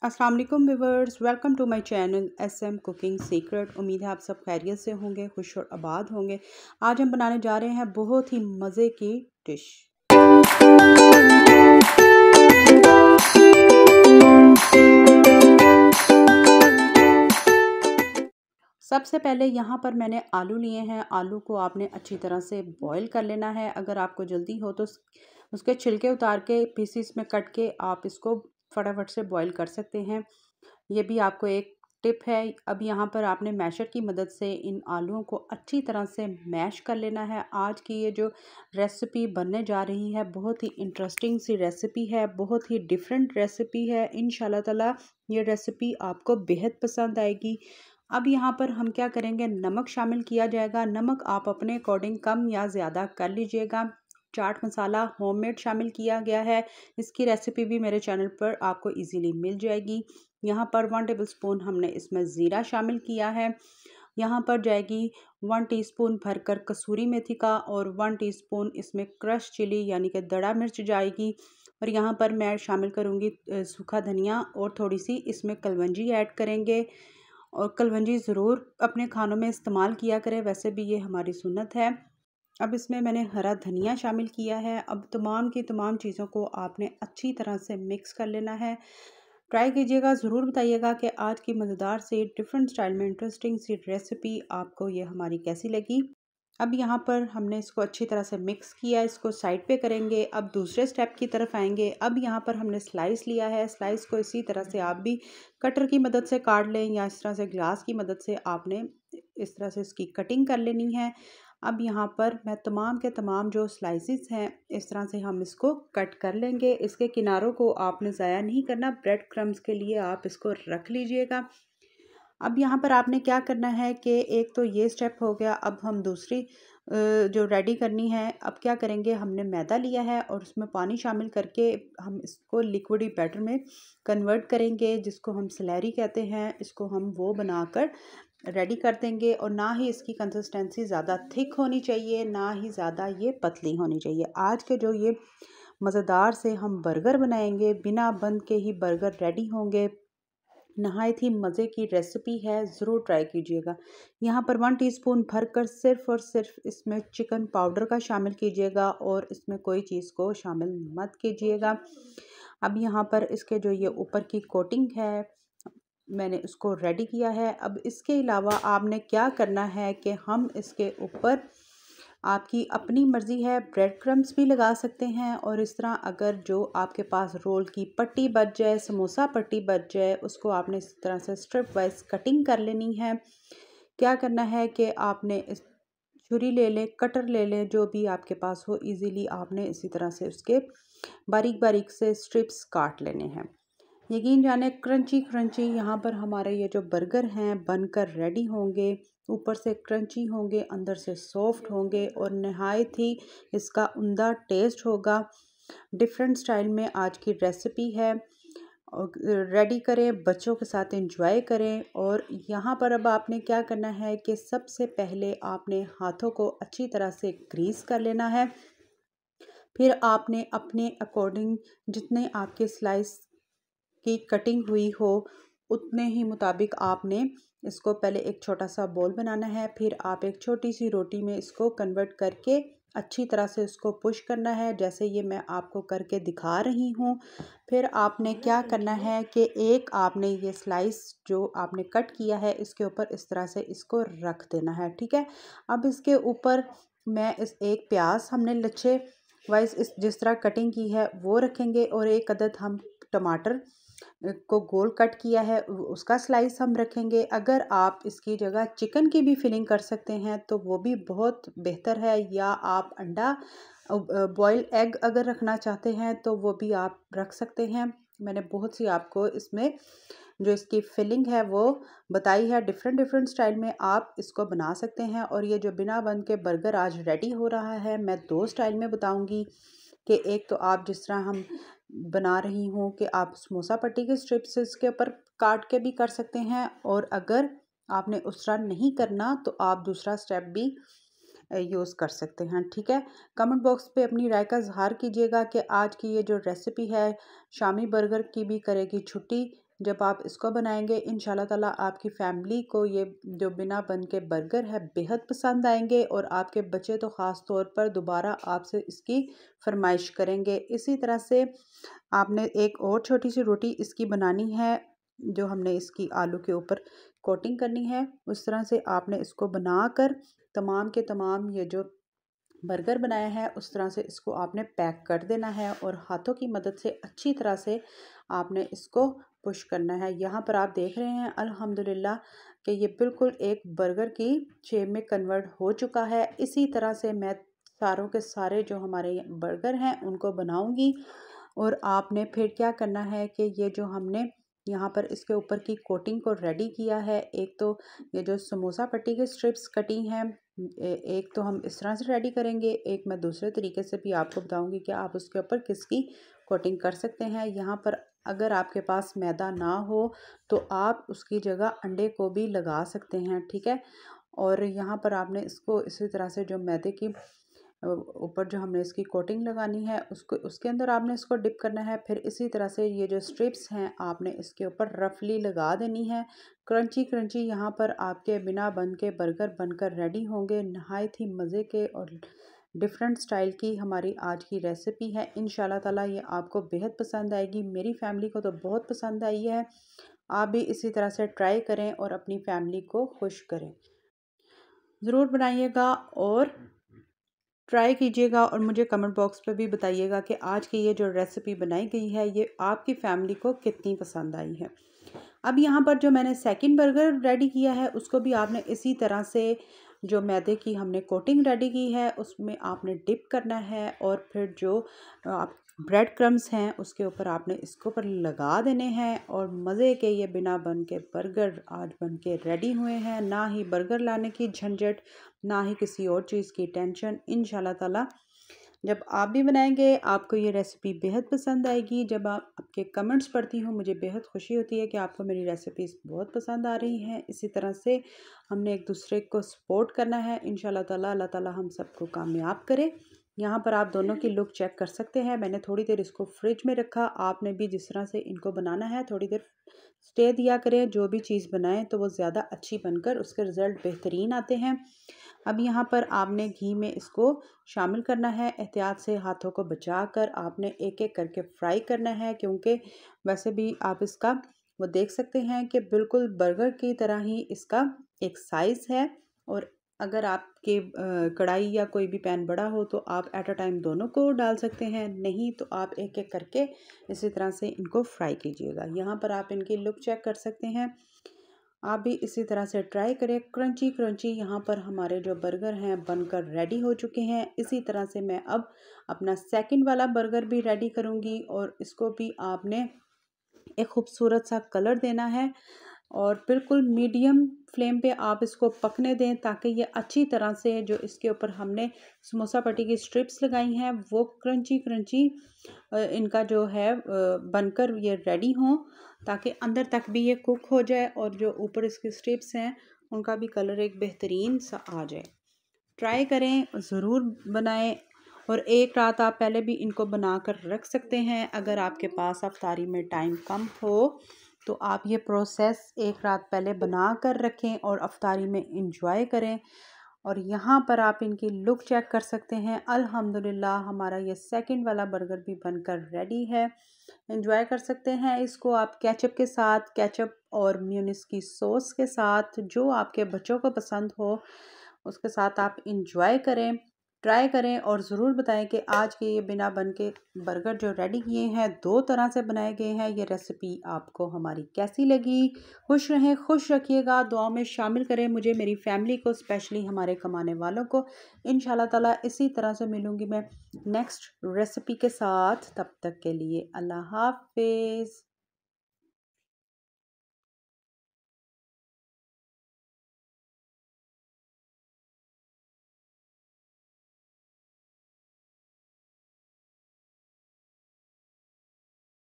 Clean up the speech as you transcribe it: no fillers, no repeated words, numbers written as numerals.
अस्सलाम वालेकुम viewers, welcome to my channel SM cooking secret. उम्मीद है आप सब खैरियत से होंगे, खुश और आबाद होंगे। आज हम बनाने जा रहे हैं बहुत ही मज़े की डिश। सबसे पहले यहाँ पर मैंने आलू लिए हैं। आलू को आपने अच्छी तरह से बॉईल कर लेना है। अगर आपको जल्दी हो तो उसके छिलके उतार के पीसीस में कट के आप इसको फटाफट से बॉईल कर सकते हैं। ये भी आपको एक टिप है। अब यहाँ पर आपने मैशर की मदद से इन आलूओं को अच्छी तरह से मैश कर लेना है। आज की ये जो रेसिपी बनने जा रही है बहुत ही इंटरेस्टिंग सी रेसिपी है, बहुत ही डिफरेंट रेसिपी है। इंशाल्लाह ताला ये रेसिपी आपको बेहद पसंद आएगी। अब यहाँ पर हम क्या करेंगे, नमक शामिल किया जाएगा। नमक आप अपने अकॉर्डिंग कम या ज़्यादा कर लीजिएगा। चाट मसाला होममेड शामिल किया गया है। इसकी रेसिपी भी मेरे चैनल पर आपको इजीली मिल जाएगी। यहाँ पर 1 टेबलस्पून हमने इसमें ज़ीरा शामिल किया है। यहाँ पर जाएगी 1 टीस्पून भरकर कसूरी मेथी का और 1 टीस्पून इसमें क्रश चिली यानी कि दड़ा मिर्च जाएगी। और यहाँ पर मैं शामिल करूँगी सूखा धनिया और थोड़ी सी इसमें कलवंजी ऐड करेंगे। और कलवंजी ज़रूर अपने खानों में इस्तेमाल किया करें, वैसे भी ये हमारी सुन्नत है। अब इसमें मैंने हरा धनिया शामिल किया है। अब तमाम की तमाम चीज़ों को आपने अच्छी तरह से मिक्स कर लेना है। ट्राई कीजिएगा, ज़रूर बताइएगा कि आज की मज़ेदार सी डिफरेंट स्टाइल में इंटरेस्टिंग सी रेसिपी आपको ये हमारी कैसी लगी। अब यहाँ पर हमने इसको अच्छी तरह से मिक्स किया, इसको साइड पे करेंगे। अब दूसरे स्टेप की तरफ आएंगे। अब यहाँ पर हमने स्लाइस लिया है। स्लाइस को इसी तरह से आप भी कटर की मदद से काट लें या इस तरह से ग्लास की मदद से आपने इस तरह से इसकी कटिंग कर लेनी है। अब यहाँ पर मैं तमाम के तमाम जो स्लाइसिस हैं इस तरह से हम इसको कट कर लेंगे। इसके किनारों को आपने ज़ाया नहीं करना, ब्रेड क्रम्स के लिए आप इसको रख लीजिएगा। अब यहाँ पर आपने क्या करना है कि एक तो ये स्टेप हो गया। अब हम दूसरी जो रेडी करनी है, अब क्या करेंगे, हमने मैदा लिया है और उसमें पानी शामिल करके हम इसको लिक्विडी बैटर में कन्वर्ट करेंगे, जिसको हम सलैरी कहते हैं। इसको हम वो बनाकर रेडी कर देंगे। और ना ही इसकी कंसिस्टेंसी ज़्यादा थिक होनी चाहिए, ना ही ज़्यादा ये पतली होनी चाहिए। आज के जो ये मज़ेदार से हम बर्गर बनाएंगे, बिना बंद के ही बर्गर रेडी होंगे। नहायत ही मज़े की रेसिपी है, ज़रूर ट्राई कीजिएगा। यहाँ पर 1 टीस्पून भरकर सिर्फ़ और सिर्फ इसमें चिकन पाउडर का शामिल कीजिएगा और इसमें कोई चीज़ को शामिल मत कीजिएगा। अब यहाँ पर इसके जो ये ऊपर की कोटिंग है मैंने उसको रेडी किया है। अब इसके अलावा आपने क्या करना है कि हम इसके ऊपर, आपकी अपनी मर्ज़ी है, ब्रेड क्रम्स भी लगा सकते हैं। और इस तरह अगर जो आपके पास रोल की पट्टी बच जाए, समोसा पट्टी बच जाए, उसको आपने इस तरह से स्ट्रिप वाइज कटिंग कर लेनी है। क्या करना है कि आपने इस छुरी ले लें, कटर ले लें, जो भी आपके पास हो, इजीली आपने इसी तरह से उसके बारीक बारीक से स्ट्रिप्स काट लेने हैं। यकीन जाने क्रंची क्रंची यहाँ पर हमारे ये जो बर्गर हैं बनकर रेडी होंगे। ऊपर से क्रंची होंगे, अंदर से सॉफ्ट होंगे और नहायत ही इसका उम्दा टेस्ट होगा। डिफरेंट स्टाइल में आज की रेसिपी है। और रेडी करें, बच्चों के साथ एंजॉय करें। और यहाँ पर अब आपने क्या करना है कि सबसे पहले आपने हाथों को अच्छी तरह से ग्रीस कर लेना है। फिर आपने अपने अकॉर्डिंग जितने आपके स्लाइस की कटिंग हुई हो उतने ही मुताबिक आपने इसको पहले एक छोटा सा बॉल बनाना है। फिर आप एक छोटी सी रोटी में इसको कन्वर्ट करके अच्छी तरह से इसको पुश करना है, जैसे ये मैं आपको करके दिखा रही हूँ। फिर आपने क्या करना है कि एक आपने ये स्लाइस जो आपने कट किया है इसके ऊपर इस तरह से इसको रख देना है, ठीक है। अब इसके ऊपर मैं इस एक प्याज हमने लच्छे वाइज इस जिस तरह कटिंग की है वो रखेंगे और एक अदद हम टमाटर को गोल कट किया है उसका स्लाइस हम रखेंगे। अगर आप इसकी जगह चिकन की भी फिलिंग कर सकते हैं तो वो भी बहुत बेहतर है, या आप अंडा बॉइल्ड एग अगर रखना चाहते हैं तो वो भी आप रख सकते हैं। मैंने बहुत सी आपको इसमें जो इसकी फिलिंग है वो बताई है। डिफरेंट डिफरेंट स्टाइल में आप इसको बना सकते हैं। और ये जो बिना बंद के बर्गर आज रेडी हो रहा है, मैं 2 स्टाइल में बताऊंगी कि एक तो आप जिस तरह हम बना रही हूँ कि आप समोसा पट्टी के स्ट्रिप्स इसके ऊपर काट के भी कर सकते हैं, और अगर आपने उस तरह नहीं करना तो आप दूसरा स्टेप भी यूज़ कर सकते हैं, ठीक है। कमेंट बॉक्स पे अपनी राय का इजहार कीजिएगा कि आज की ये जो रेसिपी है शामी बर्गर की भी करेगी छुट्टी। जब आप इसको बनाएंगे इंशाल्लाह ताला आपकी फ़ैमिली को ये जो बिना बन के बर्गर है बेहद पसंद आएंगे और आपके बच्चे तो ख़ास तौर पर दोबारा आपसे इसकी फरमाइश करेंगे। इसी तरह से आपने एक और छोटी सी रोटी इसकी बनानी है, जो हमने इसकी आलू के ऊपर कोटिंग करनी है। उस तरह से आपने इसको बनाकर तमाम के तमाम ये जो बर्गर बनाया है उस तरह से इसको आपने पैक कर देना है और हाथों की मदद से अच्छी तरह से आपने इसको पुश करना है। यहाँ पर आप देख रहे हैं अल्हम्दुलिल्लाह कि ये बिल्कुल एक बर्गर की शेप में कन्वर्ट हो चुका है। इसी तरह से मैं सारों के सारे जो हमारे बर्गर हैं उनको बनाऊंगी। और आपने फिर क्या करना है कि ये जो हमने यहाँ पर इसके ऊपर की कोटिंग को रेडी किया है, एक तो ये जो समोसा पट्टी के स्ट्रिप्स कटी हैं, एक तो हम इस तरह से रेडी करेंगे, एक मैं दूसरे तरीके से भी आपको बताऊंगी कि आप उसके ऊपर किसकी कोटिंग कर सकते हैं। यहाँ पर अगर आपके पास मैदा ना हो तो आप उसकी जगह अंडे को भी लगा सकते हैं, ठीक है। और यहाँ पर आपने इसको इसी तरह से जो मैदे की ऊपर जो हमने इसकी कोटिंग लगानी है उसको उसके अंदर आपने इसको डिप करना है। फिर इसी तरह से ये जो स्ट्रिप्स हैं आपने इसके ऊपर रफली लगा देनी है। क्रंची क्रंची यहाँ पर आपके बिना बन के बर्गर बनकर रेडी होंगे। नहायत ही मज़े के और डिफरेंट स्टाइल की हमारी आज की रेसिपी है। इंशाल्लाह ताला ये आपको बेहद पसंद आएगी। मेरी फैमिली को तो बहुत पसंद आई है। आप भी इसी तरह से ट्राई करें और अपनी फैमिली को खुश करें। ज़रूर बनाइएगा और ट्राई कीजिएगा और मुझे कमेंट बॉक्स पे भी बताइएगा कि आज की ये जो रेसिपी बनाई गई है ये आपकी फैमिली को कितनी पसंद आई है। अब यहाँ पर जो मैंने सेकंड बर्गर रेडी किया है उसको भी आपने इसी तरह से जो मैदे की हमने कोटिंग रेडी की है उसमें आपने डिप करना है और फिर जो आप ब्रेड क्रम्स हैं उसके ऊपर आपने इसको पर लगा देने हैं। और मज़े के ये बिना बन के बर्गर आज बन के रेडी हुए हैं। ना ही बर्गर लाने की झंझट, ना ही किसी और चीज़ की टेंशन। इंशाल्लाह ताला जब आप भी बनाएंगे आपको ये रेसिपी बेहद पसंद आएगी। जब आपके कमेंट्स पढ़ती हूँ मुझे बेहद खुशी होती है कि आपको मेरी रेसिपीज़ बहुत पसंद आ रही हैं। इसी तरह से हमने एक दूसरे को सपोर्ट करना है। इंशाल्लाह ताला अल्लाह ताला हम सबको कामयाब करे। यहाँ पर आप दोनों की लुक चेक कर सकते हैं। मैंने थोड़ी देर इसको फ्रिज में रखा। आपने भी जिस तरह से इनको बनाना है थोड़ी देर स्टे दिया करें। जो भी चीज़ बनाएं तो वो ज़्यादा अच्छी बनकर उसके रिज़ल्ट बेहतरीन आते हैं। अब यहाँ पर आपने घी में इसको शामिल करना है। एहतियात से हाथों को बचाकर आपने एक एक करके फ्राई करना है, क्योंकि वैसे भी आप इसका वो देख सकते हैं कि बिल्कुल बर्गर की तरह ही इसका एक साइज़ है। और अगर आपके कढ़ाई या कोई भी पैन बड़ा हो तो आप एट अ टाइम दोनों को डाल सकते हैं, नहीं तो आप एक एक करके इसी तरह से इनको फ्राई कीजिएगा। यहाँ पर आप इनकी लुक चेक कर सकते हैं। आप भी इसी तरह से ट्राई करें। क्रंची क्रंची यहाँ पर हमारे जो बर्गर हैं बनकर रेडी हो चुके हैं। इसी तरह से मैं अब अपना सेकंड वाला बर्गर भी रेडी करूँगी और इसको भी आपने एक खूबसूरत सा कलर देना है और बिल्कुल मीडियम फ्लेम पे आप इसको पकने दें ताकि ये अच्छी तरह से जो इसके ऊपर हमने समोसा पट्टी की स्ट्रिप्स लगाई हैं वो क्रंची क्रंची इनका जो है बनकर ये रेडी हों, ताकि अंदर तक भी ये कुक हो जाए और जो ऊपर इसकी स्ट्रिप्स हैं उनका भी कलर एक बेहतरीन सा आ जाए। ट्राई करें, ज़रूर बनाएं और एक रात आप पहले भी इनको बना कर रख सकते हैं। अगर आपके पास अफ्तारी में टाइम कम हो तो आप ये प्रोसेस एक रात पहले बना कर रखें और अफ्तारी में इंजॉय करें। और यहाँ पर आप इनकी लुक चेक कर सकते हैं। अल्हम्दुलिल्लाह हमारा ये सेकंड वाला बर्गर भी बनकर रेडी है। इंजॉय कर सकते हैं इसको आप केचप के साथ, केचप और मेयोनीज की सॉस के साथ, जो आपके बच्चों को पसंद हो उसके साथ आप इंजॉय करें। ट्राई करें और ज़रूर बताएं कि आज के ये बिना बन के बर्गर जो रेडी किए हैं 2 तरह से बनाए गए हैं, ये रेसिपी आपको हमारी कैसी लगी। खुश रहें, खुश रखिएगा, दुआ में शामिल करें मुझे, मेरी फैमिली को, स्पेशली हमारे कमाने वालों को। इंशाल्लाह ताला इसी तरह से मिलूँगी मैं नेक्स्ट रेसिपी के साथ। तब तक के लिए अल्लाह हाफ़िज़।